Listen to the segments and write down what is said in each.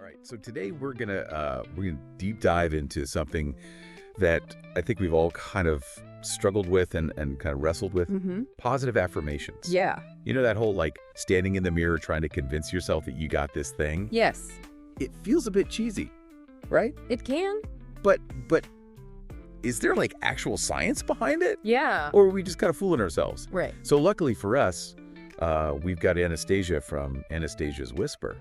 right, so today we're gonna deep dive into something that I think we've all kind of struggled with and kind of wrestled with. Positive affirmations. Yeah. You know that whole like standing in the mirror trying to convince yourself that you got this thing? Yes. It feels a bit cheesy, right? It can. But is there like actual science behind it? Yeah. Or are we just kind of fooling ourselves? Right. So luckily for us, we've got Anastasia from Anastasia's Whisper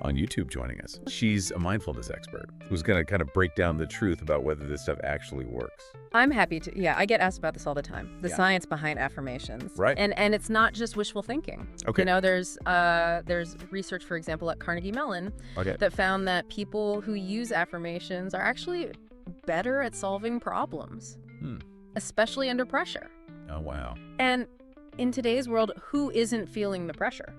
on YouTube joining us. She's a mindfulness expert who's going to kind of break down the truth about whether this stuff actually works. I'm happy to. Yeah, I get asked about this all the time. The Yeah. science behind affirmations. Right. And it's not just wishful thinking. Okay. You know, there's research, for example, at Carnegie Mellon Okay. that found that people who use affirmations are actually better at solving problems, especially under pressure. Oh, wow. And in today's world, who isn't feeling the pressure?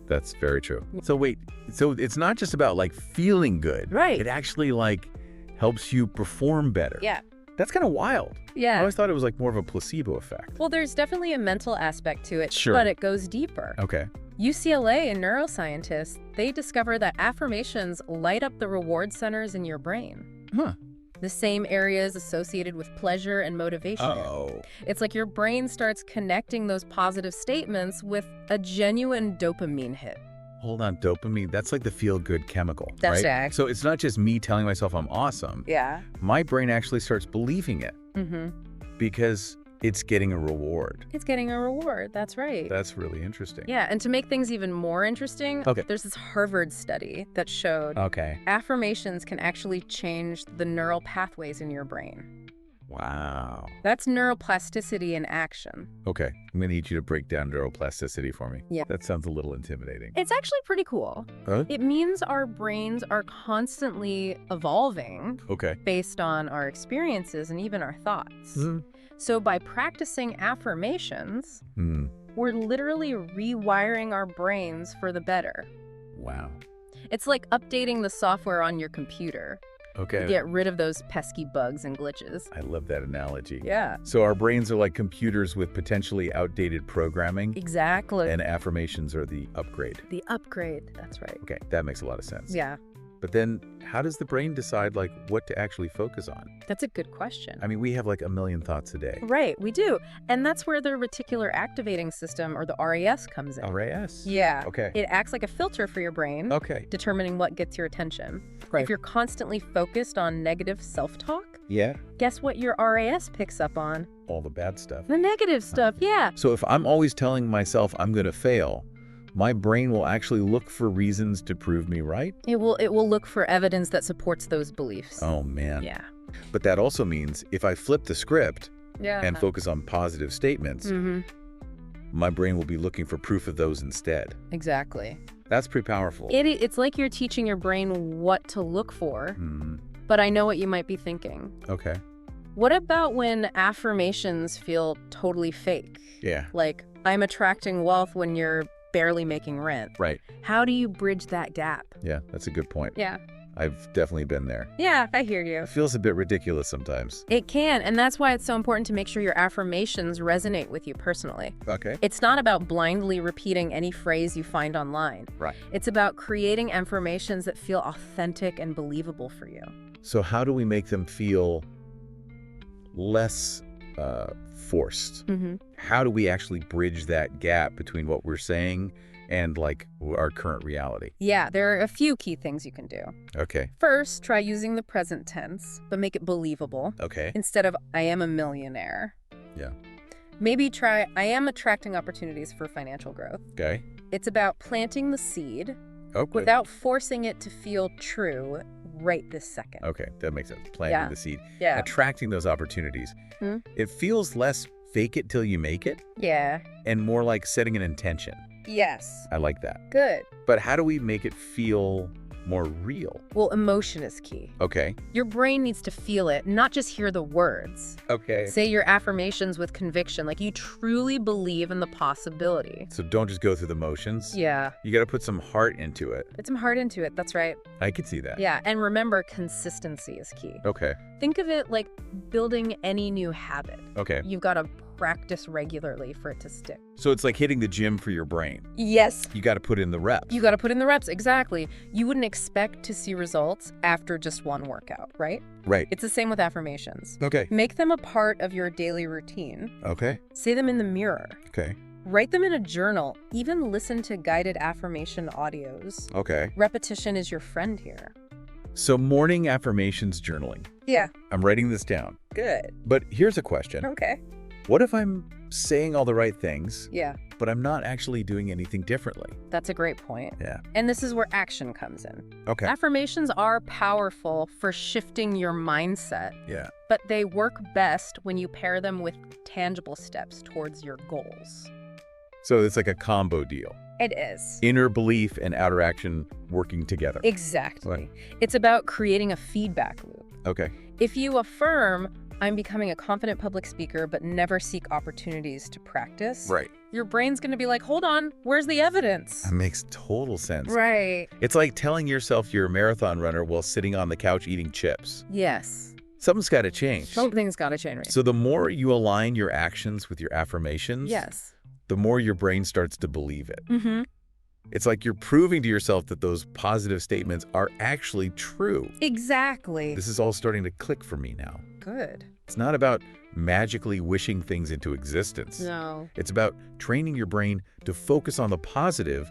That's very true. So wait, so it's not just about like feeling good. Right. It actually like helps you perform better. Yeah. That's kind of wild. I Yeah. always thought it was like more of a placebo effect. Well, there's definitely a mental aspect to it, Sure. but it goes deeper. Okay. UCLA and neuroscientists, they discover that affirmations light up the reward centers in your brain. Huh. The same areas associated with pleasure and motivation. Oh. It's like your brain starts connecting those positive statements with a genuine dopamine hit. Hold on, dopamine, that's like the feel-good chemical, That's right? right. So it's not just me telling myself I'm awesome. Yeah. My brain actually starts believing it Mm-hmm. because it's getting a reward. It's getting a reward. That's right. That's really interesting. Yeah, and to make things even more interesting, Okay. there's this Harvard study that showed Okay. affirmations can actually change the neural pathways in your brain. Wow. That's neuroplasticity in action. Okay, I'm gonna need you to break down neuroplasticity for me. Yeah. That sounds a little intimidating. It's actually pretty cool. Huh? It means our brains are constantly evolving Okay. based on our experiences and even our thoughts. Mhm. So by practicing affirmations, Hmm. we're literally rewiring our brains for the better. Wow. It's like updating the software on your computer to Okay. get rid of those pesky bugs and glitches. I love that analogy. Yeah, So our brains are like computers with potentially outdated programming, exactly. and affirmations are the upgrade. The upgrade, that's right. Okay, that makes a lot of sense. Yeah, But then how does the brain decide like what to actually focus on? that's a good question. I mean, we have like a million thoughts a day. Right, we do. And that's where the reticular activating system, or the RAS, comes in. RAS? Yeah. Okay. It acts like a filter for your brain, Okay. determining what gets your attention. Right. If you're constantly focused on negative self-talk, Yeah. guess what your RAS picks up on? All the bad stuff. The negative stuff, yeah. So if I'm always telling myself I'm going to fail, my brain will actually look for reasons to prove me right? It will look for evidence that supports those beliefs. Oh, man. Yeah. But that also means if I flip the script Yeah. and focus on positive statements, Mm-hmm. my brain will be looking for proof of those instead. Exactly. That's pretty powerful. It's like you're teaching your brain what to look for, Mhm. but I know what you might be thinking. Okay. What about when affirmations feel totally fake? Yeah. Like, I'm attracting wealth when you're barely making rent. Right. How do you bridge that gap? Yeah, that's a good point. Yeah. I've definitely been there. Yeah, I hear you. It feels a bit ridiculous sometimes. It can, and that's why it's so important to make sure your affirmations resonate with you personally. Okay. It's not about blindly repeating any phrase you find online. Right. It's about creating affirmations that feel authentic and believable for you. So how do we make them feel less forced? Mm-hmm. How do we actually bridge that gap between what we're saying and like our current reality? Yeah, there are a few key things you can do. Okay. First, try using the present tense, but make it believable. Okay. Instead of, I am a millionaire. Yeah. Maybe try, I am attracting opportunities for financial growth. Okay. It's about planting the seed Okay. without forcing it to feel true right this second. Okay, that makes sense. Planting Yeah. the seed. Yeah. Attracting those opportunities. Hmm? It feels less fake it till you make it Yeah. and more like setting an intention. Yes. I like that. Good. But how do we make it feel more real? Well, emotion is key. Okay. Your brain needs to feel it, not just hear the words. Okay. Say your affirmations with conviction, like you truly believe in the possibility. So don't just go through the motions. Yeah. You got to put some heart into it. Put some heart into it. That's right. I could see that. Yeah. And remember, consistency is key. Okay. Think of it like building any new habit. Okay. You've got to practice regularly for it to stick. So it's like hitting the gym for your brain. Yes. You got to put in the reps. You got to put in the reps, exactly. You wouldn't expect to see results after just one workout, right? Right. It's the same with affirmations. Okay. Make them a part of your daily routine. Okay. Say them in the mirror. Okay. Write them in a journal. Even listen to guided affirmation audios. Okay. Repetition is your friend here. So morning affirmations journaling. Yeah. I'm writing this down. Good. But here's a question. Okay. What if I'm saying all the right things, Yeah. but I'm not actually doing anything differently? That's a great point. Yeah. And this is where action comes in. Okay. Affirmations are powerful for shifting your mindset, Yeah. but they work best when you pair them with tangible steps towards your goals. So it's like a combo deal. It is. Inner belief and outer action working together. Exactly. It's about creating a feedback loop. Okay. If you affirm, I'm becoming a confident public speaker, but never seek opportunities to practice, Right. your brain's going to be like, hold on, where's the evidence? That makes total sense. Right. It's like telling yourself you're a marathon runner while sitting on the couch eating chips. Yes. Something's got to change. Something's got to change. Right? So the more you align your actions with your affirmations, Yes. the more your brain starts to believe it. Mm-hmm. It's like you're proving to yourself that those positive statements are actually true. Exactly. This is all starting to click for me now. Good. It's not about magically wishing things into existence. No. It's about training your brain to focus on the positive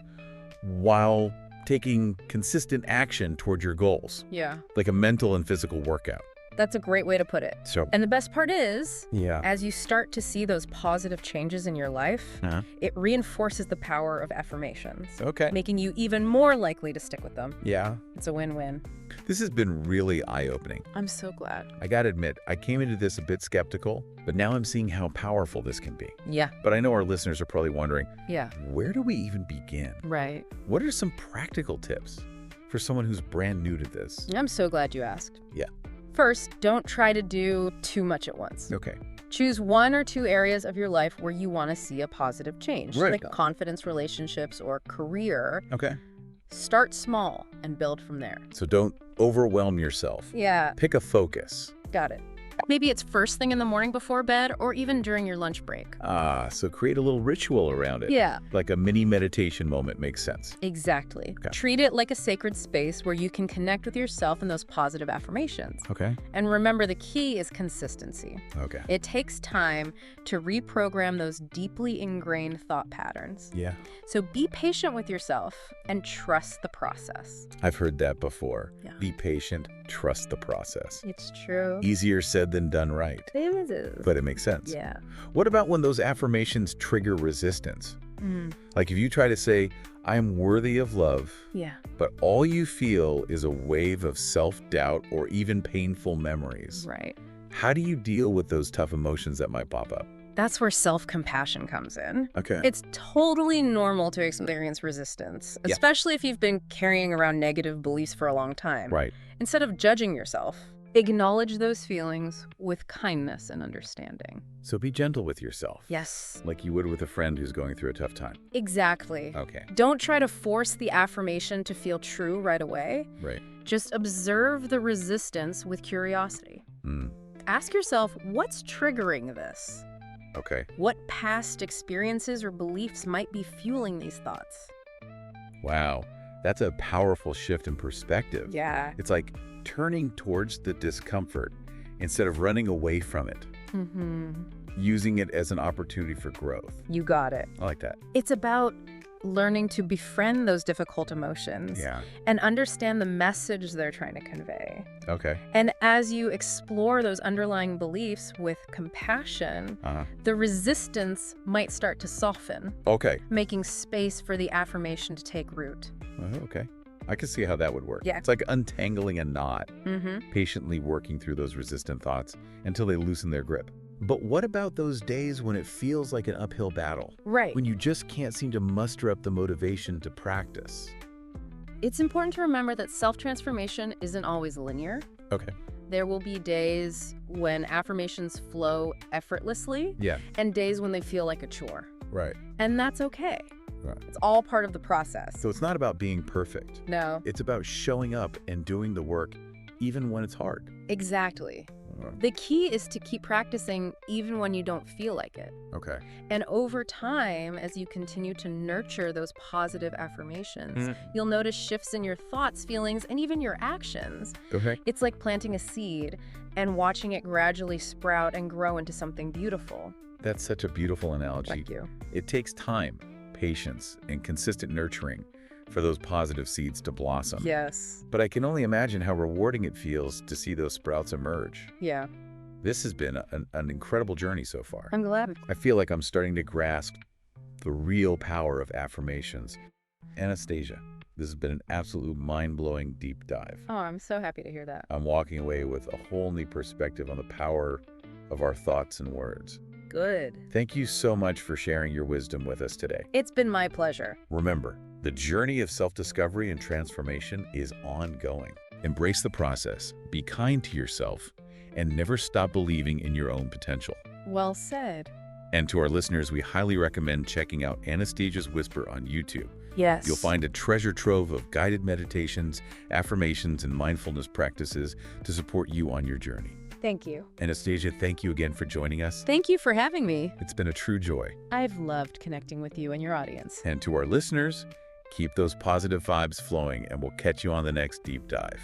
while taking consistent action toward your goals, Yeah. like a mental and physical workout. That's a great way to put it. So, And the best part is, yeah. as you start to see those positive changes in your life, it reinforces the power of affirmations, Okay. making you even more likely to stick with them. Yeah. It's a win-win. This has been really eye-opening. I'm so glad. I gotta admit, I came into this a bit skeptical, but now I'm seeing how powerful this can be. Yeah. But I know our listeners are probably wondering, Yeah. where do we even begin? Right. What are some practical tips for someone who's brand new to this? I'm so glad you asked. Yeah. First, don't try to do too much at once. Okay. Choose 1 or 2 areas of your life where you want to see a positive change, Right. like confidence, relationships, or career. Okay. Start small and build from there. So don't overwhelm yourself. Yeah, Pick a focus. got it. Maybe it's first thing in the morning before bed or even during your lunch break. So create a little ritual around it. Yeah. Like a mini meditation moment makes sense. Exactly. Okay. Treat it like a sacred space where you can connect with yourself and those positive affirmations. Okay. And remember, the key is consistency. Okay. It takes time to reprogram those deeply ingrained thought patterns. Yeah. So be patient with yourself and trust the process. I've heard that before. Yeah. Be patient, trust the process. It's true. Easier said than done right. It is. But it makes sense. Yeah. What about when those affirmations trigger resistance? Like if you try to say, I am worthy of love, Yeah. but all you feel is a wave of self-doubt or even painful memories. Right. How do you deal with those tough emotions that might pop up? That's where self-compassion comes in. Okay. It's totally normal to experience resistance, Yeah. especially if you've been carrying around negative beliefs for a long time. Right. Instead of judging yourself, acknowledge those feelings with kindness and understanding. So be gentle with yourself. Yes. Like you would with a friend who's going through a tough time. Exactly. Okay. Don't try to force the affirmation to feel true right away. Right. Just observe the resistance with curiosity. Ask yourself, what's triggering this? Okay. What past experiences or beliefs might be fueling these thoughts? Wow. That's a powerful shift in perspective. Yeah. It's like turning towards the discomfort instead of running away from it, using it as an opportunity for growth. You got it. I like that. It's about learning to befriend those difficult emotions and understand the message they're trying to convey. Okay. And as you explore those underlying beliefs with compassion, the resistance might start to soften, Okay. making space for the affirmation to take root. Okay. I can see how that would work. Yeah. It's like untangling a knot, patiently working through those resistant thoughts until they loosen their grip. But what about those days when it feels like an uphill battle? Right. When you just can't seem to muster up the motivation to practice? It's important to remember that self-transformation isn't always linear. Okay. There will be days when affirmations flow effortlessly Yeah. and days when they feel like a chore. Right. And that's okay. Right. It's all part of the process. So it's not about being perfect. No. It's about showing up and doing the work even when it's hard. Exactly. The key is to keep practicing even when you don't feel like it. Okay. And over time, as you continue to nurture those positive affirmations, you'll notice shifts in your thoughts, feelings, and even your actions. Okay. It's like planting a seed and watching it gradually sprout and grow into something beautiful. That's such a beautiful analogy. Thank you. It takes time, patience, and consistent nurturing for those positive seeds to blossom. Yes. But I can only imagine how rewarding it feels to see those sprouts emerge. Yeah. This has been an incredible journey so far. I'm glad. I feel like I'm starting to grasp the real power of affirmations. Anastasia, this has been an absolute mind-blowing deep dive. Oh, I'm so happy to hear that. I'm walking away with a whole new perspective on the power of our thoughts and words. Good. Thank you so much for sharing your wisdom with us today. It's been my pleasure. Remember, the journey of self-discovery and transformation is ongoing. Embrace the process, be kind to yourself, and never stop believing in your own potential. Well said. And to our listeners, we highly recommend checking out Anastasia's Whisper on YouTube. Yes. You'll find a treasure trove of guided meditations, affirmations, and mindfulness practices to support you on your journey. Thank you. Anastasia, thank you again for joining us. Thank you for having me. It's been a true joy. I've loved connecting with you and your audience. And to our listeners, keep those positive vibes flowing, and we'll catch you on the next deep dive.